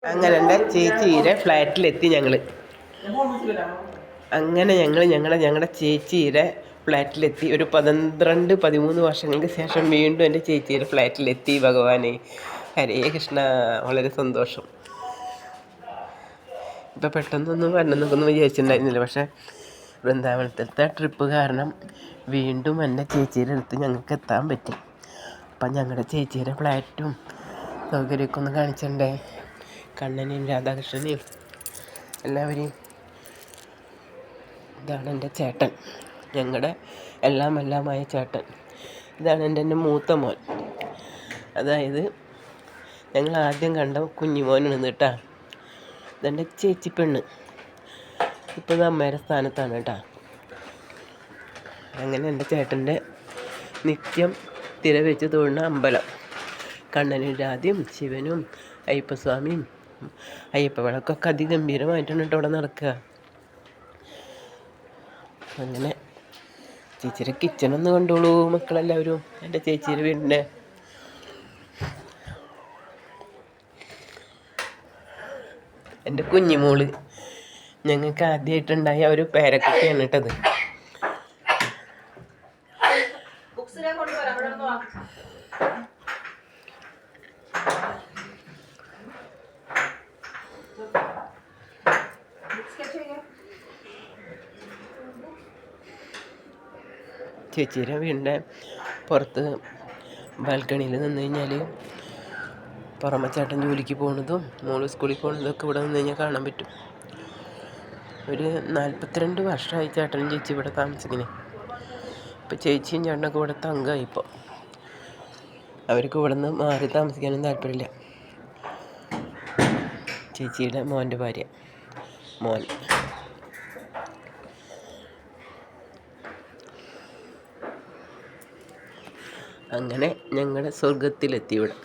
അങ്ങനെ എൻ്റെ ചേച്ചിയുടെ ഫ്ലാറ്റിലെത്തി ഞങ്ങൾ. അങ്ങനെ ഞങ്ങളുടെ ചേച്ചിയുടെ ഫ്ലാറ്റിലെത്തി. ഒരു 12-13 വർഷങ്ങൾക്ക് ശേഷം വീണ്ടും എൻ്റെ ചേച്ചിയുടെ ഫ്ലാറ്റിലെത്തി. ഭഗവാനെ, ഹരേ കൃഷ്ണ. വളരെ സന്തോഷം. ഇപ്പം പെട്ടെന്നൊന്നും വരണമെന്നൊന്നും വിചാരിച്ചിട്ടുണ്ടായിരുന്നില്ല. പക്ഷേ വൃന്ദാവനത്തിലത്തെ ട്രിപ്പ് കാരണം വീണ്ടും എൻ്റെ ചേച്ചിയുടെ അടുത്ത് ഞങ്ങൾക്ക് എത്താൻ പറ്റി. അപ്പം ഞങ്ങളുടെ ചേച്ചിയുടെ ഫ്ലാറ്റും സൗകര്യമൊക്കെ ഒന്ന് കാണിച്ചിട്ടുണ്ടേ. കണ്ണനെയും രാധാകൃഷ്ണനെയും എല്ലാവരെയും. ഇതാണ് എൻ്റെ ചേട്ടൻ, ഞങ്ങളുടെ എല്ലാമായ ചേട്ടൻ. ഇതാണ് എൻ്റെ മൂത്ത മോൻ. അതായത് ഞങ്ങൾ ആദ്യം കണ്ട കുഞ്ഞുമോനാണ് കേട്ടാ. ഇതെൻ്റെ ചേച്ചി പെണ്ണ്. ഇപ്പോൾ അമ്മയുടെ സ്ഥാനത്താണ് കേട്ടാ. അങ്ങനെ എൻ്റെ ചേട്ടൻ്റെ നിത്യം തിര വെച്ച് തൊഴുന്ന അമ്പലം. കണ്ണനും രാധയും ശിവനും അയ്യപ്പസ്വാമിയും അയ്യപ്പ വിളക്കൊക്കെ അതിഗംഭീരമായിട്ടാണ് കേട്ടോ അവിടെ നടക്കുക. അങ്ങനെ ചേച്ചിയുടെ കിച്ചണൊന്ന് കണ്ടോളൂ മക്കളെല്ലാവരും. എൻ്റെ ചേച്ചിയുടെ വീടിൻ്റെ എൻ്റെ കുഞ്ഞിമോള് ഞങ്ങൾക്ക് ആദ്യമായിട്ടുണ്ടായ ഒരു പേരക്കുട്ടിയാണ് കേട്ടത്. ചേച്ചിയുടെ വീടിൻ്റെ പുറത്ത് ബാൽക്കണിയിൽ നിന്ന് കഴിഞ്ഞാൽ പുറമച്ചേട്ടൻ ജോലിക്ക് പോകുന്നതും മോള് സ്കൂളിൽ പോകുന്നതും ഒക്കെ ഇവിടെ നിന്ന് കഴിഞ്ഞാൽ കാണാൻ പറ്റും. ഒരു 42 വർഷമായി ചേട്ടനും ചേച്ചി ഇവിടെ താമസിക്കുന്നത്. ഇപ്പോൾ ചേച്ചിയും ചേട്ടനൊക്കെ ഇവിടെ തങ്കമായി. ഇപ്പോൾ അവർക്ക് ഇവിടെ നിന്ന് മാറി താമസിക്കാനും താല്പര്യമില്ല. ചേച്ചിയുടെ മോൻ്റെ ഭാര്യ, മോൻ. അങ്ങനെ ഞങ്ങളുടെ സ്വർഗത്തിലെത്തി ഇവിടെ.